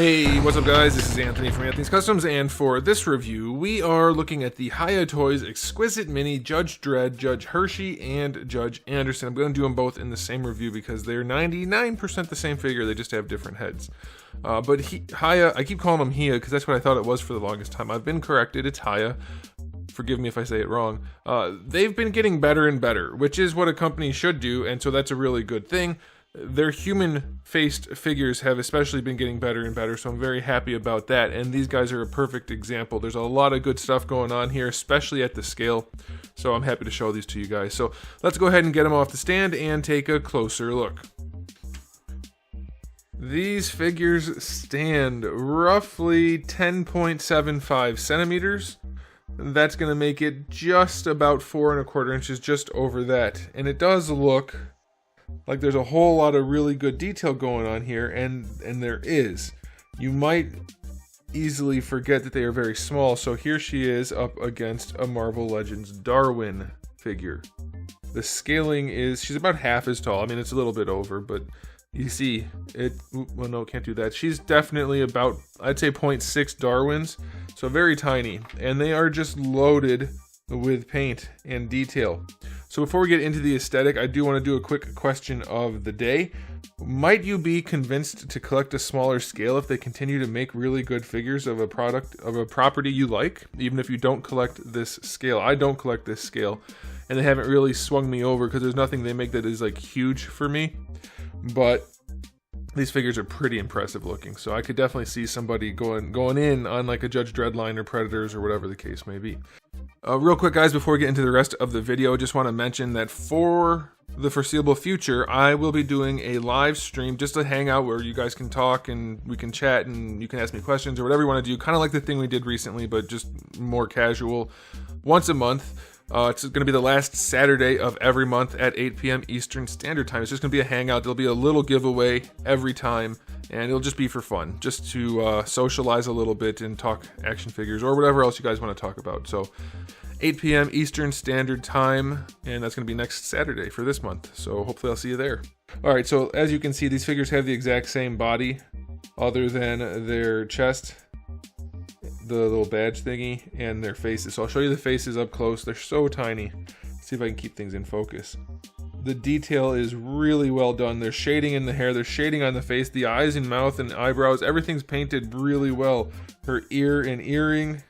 Hey, what's up guys? This is Anthony from Anthony's Customs, and for this review, we are looking at the Hiya Toys Exquisite Mini Judge Dredd, Judge Hershey, and Judge Anderson. I'm going to do them both in the same review because they're 99% the same figure, they just have different heads. But Hiya, I keep calling them Hiya because that's what I thought it was for the longest time. I've been corrected, it's Hiya. Forgive me if I say it wrong. They've been getting better and better, which is what a company should do, and so that's a really good thing. Their human-faced figures have especially been getting better and better, so I'm very happy about that, and these guys are a perfect example. There's a lot of good stuff going on here, especially at the scale, so I'm happy to show these to you guys. So let's go ahead and get them off the stand and take a closer look. These figures stand roughly 10.75 centimeters. That's going to make it just about 4 1/4 inches, just over that, and it does look like there's a whole lot of really good detail going on here, and there is. You might easily forget that they are very small, so here she is up against a Marvel Legends Darwin figure. The scaling is, she's about half as tall. I mean, it's a little bit over, but you see it, well no, can't do that. She's definitely about, I'd say 0.6 Darwins, so very tiny, and they are just loaded with paint and detail. So before we get into the aesthetic, I do want to do a quick question of the day. Might you be convinced to collect a smaller scale if they continue to make really good figures of a product, of a property you like, even if you don't collect this scale? I don't collect this scale, and they haven't really swung me over because there's nothing they make that is like huge for me, but these figures are pretty impressive looking, so I could definitely see somebody going in on like a Judge Dredd line or Predators or whatever the case may be. Real quick guys, before we get into the rest of the video, just want to mention that for the foreseeable future, I will be doing a live stream, just a hangout where you guys can talk and we can chat and you can ask me questions or whatever you want to do, kind of like the thing we did recently, but just more casual, once a month. It's going to be the last Saturday of every month at 8 p.m. Eastern Standard Time. It's just going to be a hangout. There'll be a little giveaway every time, and it'll just be for fun, just to socialize a little bit and talk action figures or whatever else you guys want to talk about. So 8 p.m. Eastern Standard Time, and that's going to be next Saturday for this month. So hopefully I'll see you there. All right, so as you can see, these figures have the exact same body other than their chest, the little badge thingy, and their faces. So I'll show you the faces up close. They're so tiny. Let's see if I can keep things in focus. The detail is really well done. There's shading in the hair, there's shading on the face, the eyes and mouth and eyebrows, everything's painted really well. Her ear and earring,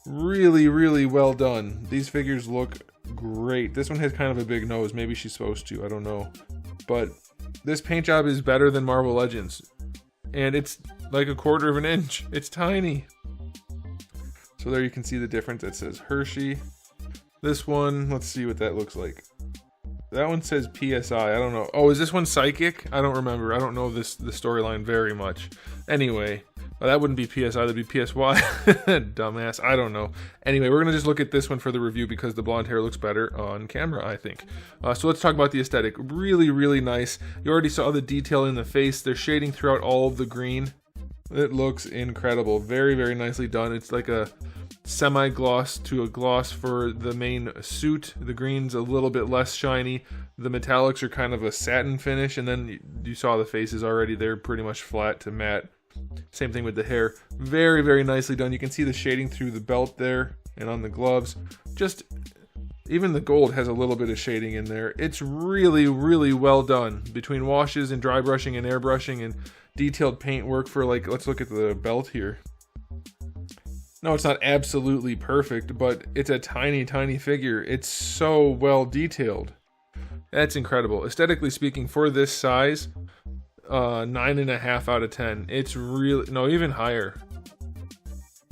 really well done. These figures look great. This one has kind of a big nose. Maybe she's supposed to, I don't know. But this paint job is better than Marvel Legends. And it's like 1/4 inch. It's tiny. So there you can see the difference. It says Hershey. This one, let's see what that looks like. That one says PSI. I don't know. Oh, is this one Psychic? I don't remember. I don't know the storyline very much. Anyway, well, that wouldn't be PSI. That'd be PSY. Dumbass. I don't know. Anyway, we're going to just look at this one for the review because the blonde hair looks better on camera, I think. So let's talk about the aesthetic. Really nice. You already saw the detail in the face. They're shading throughout all of the green. It looks incredible. Very nicely done. It's like a semi-gloss to a gloss for the main suit. The green's a little bit less shiny. The metallics are kind of a satin finish, and then you saw the faces already. They're pretty much flat to matte. Same thing with the hair. Very nicely done. You can see the shading through the belt there and on the gloves. Just even the gold has a little bit of shading in there. It's really well done between washes and dry brushing and airbrushing and detailed paint work for, like, let's look at the belt here. No, it's not absolutely perfect, but it's a tiny figure. It's so well detailed. That's incredible. Aesthetically speaking, for this size, 9.5 out of 10. It's really, no, even higher.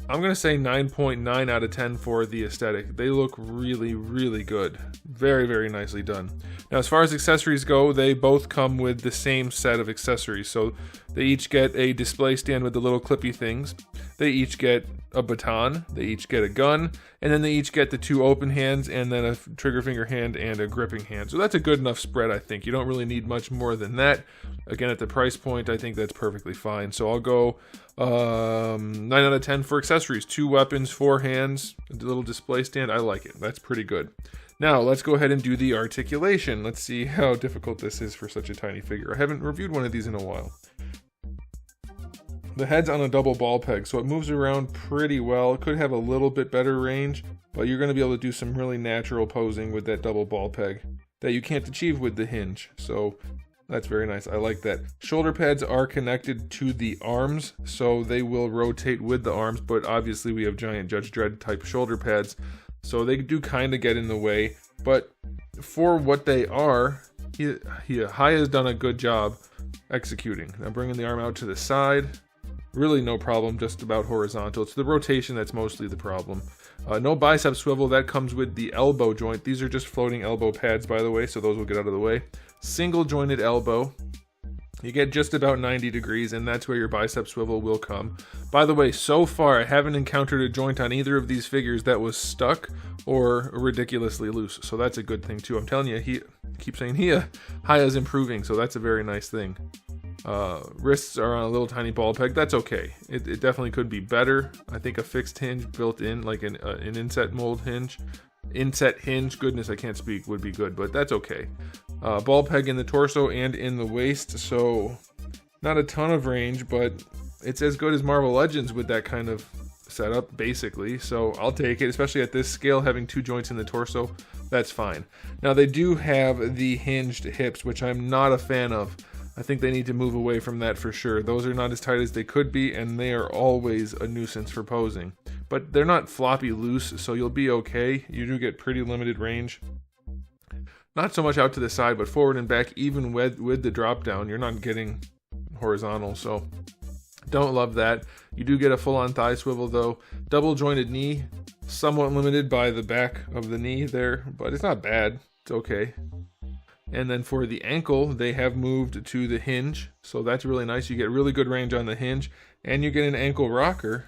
I'm going to say 9.9 out of 10 for the aesthetic. They look really good. Very nicely done. Now, as far as accessories go, they both come with the same set of accessories. So they each get a display stand with the little clippy things. They each get a baton. They each get a gun. And then they each get the 2 open hands and then a trigger finger hand and a gripping hand. So that's a good enough spread, I think. You don't really need much more than that. Again, at the price point, I think that's perfectly fine. So I'll go 9 out of 10 for accessories. 2 weapons, 4 hands, a little display stand. I like it. That's pretty good. Now, let's go ahead and do the articulation. Let's see how difficult this is for such a tiny figure. I haven't reviewed one of these in a while. The head's on a double ball peg, so it moves around pretty well. It could have a little bit better range, but you're going to be able to do some really natural posing with that double ball peg that you can't achieve with the hinge. So that's very nice. I like that. Shoulder pads are connected to the arms, so they will rotate with the arms, but obviously we have giant Judge Dredd type shoulder pads, so they do kind of get in the way. But for what they are, Hiya's done a good job executing. Now bringing the arm out to the side, really no problem, just about horizontal. It's the rotation that's mostly the problem. No bicep swivel, that comes with the elbow joint. These are just floating elbow pads, by the way, so those will get out of the way. Single jointed elbow. You get just about 90 degrees, and that's where your bicep swivel will come. By the way, so far I haven't encountered a joint on either of these figures that was stuck or ridiculously loose, so that's a good thing too. I'm telling you, keep saying Hiya's improving, so that's a very nice thing. Wrists are on a little tiny ball peg. That's okay. It definitely could be better. I think a fixed hinge built in, like an inset mold hinge, inset hinge, goodness I can't speak, would be good, but that's okay. Ball peg in the torso and in the waist, so not a ton of range, but it's as good as Marvel Legends with that kind of setup, basically, so I'll take it, especially at this scale, having two joints in the torso. That's fine. Now they do have the hinged hips, which I'm not a fan of. I think they need to move away from that for sure. Those are not as tight as they could be, and they are always a nuisance for posing. But they're not floppy loose, so you'll be okay. You do get pretty limited range. Not so much out to the side, but forward and back, even with the drop down, you're not getting horizontal, so don't love that. You do get a full-on thigh swivel though. Double jointed knee, somewhat limited by the back of the knee there, but it's not bad. It's okay. And then for the ankle, they have moved to the hinge, so that's really nice. You get really good range on the hinge, and you get an ankle rocker.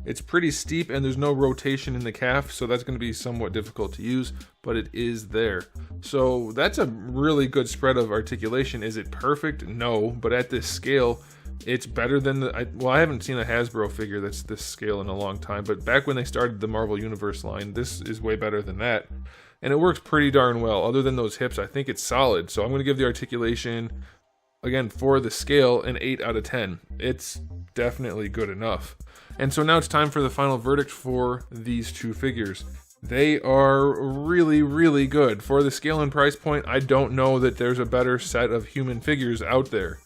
It's pretty steep, and there's no rotation in the calf, so that's going to be somewhat difficult to use, but it is there. So that's a really good spread of articulation. Is it perfect? No, but at this scale, it's better than I haven't seen a Hasbro figure that's this scale in a long time, but back when they started the Marvel Universe line, this is way better than that. And it works pretty darn well. Other than those hips, I think it's solid. So I'm going to give the articulation, again, for the scale, an 8 out of 10. It's definitely good enough. And so now it's time for the final verdict for these two figures. They are really, really good. For the scale and price point, I don't know that there's a better set of human figures out there.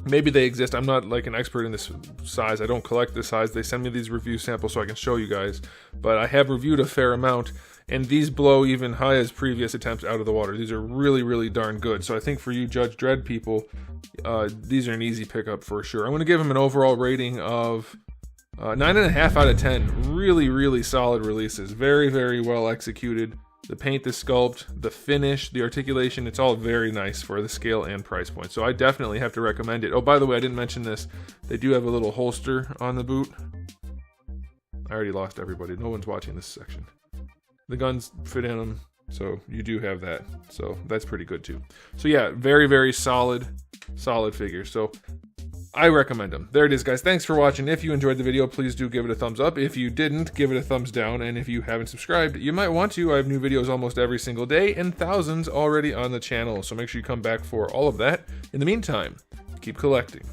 Maybe they exist. I'm not like an expert in this size. I don't collect this size. They send me these review samples so I can show you guys. But I have reviewed a fair amount, and these blow even Hiya's previous attempts out of the water. These are really, really darn good. So I think for you Judge Dredd people, these are an easy pickup for sure. I'm going to give them an overall rating of 9.5 out of 10. Really, really solid releases. Very, very well executed. The paint, the sculpt, the finish, the articulation, it's all very nice for the scale and price point. So I definitely have to recommend it. Oh, by the way, I didn't mention this. They do have a little holster on the boot. I already lost everybody. No one's watching this section. The guns fit in them, so you do have that. So that's pretty good too. So yeah, very, very solid figure. So I recommend them. There it is, guys. Thanks for watching. If you enjoyed the video, please do give it a thumbs up. If you didn't, give it a thumbs down. And if you haven't subscribed, you might want to. I have new videos almost every single day and thousands already on the channel. So make sure you come back for all of that. In the meantime, keep collecting.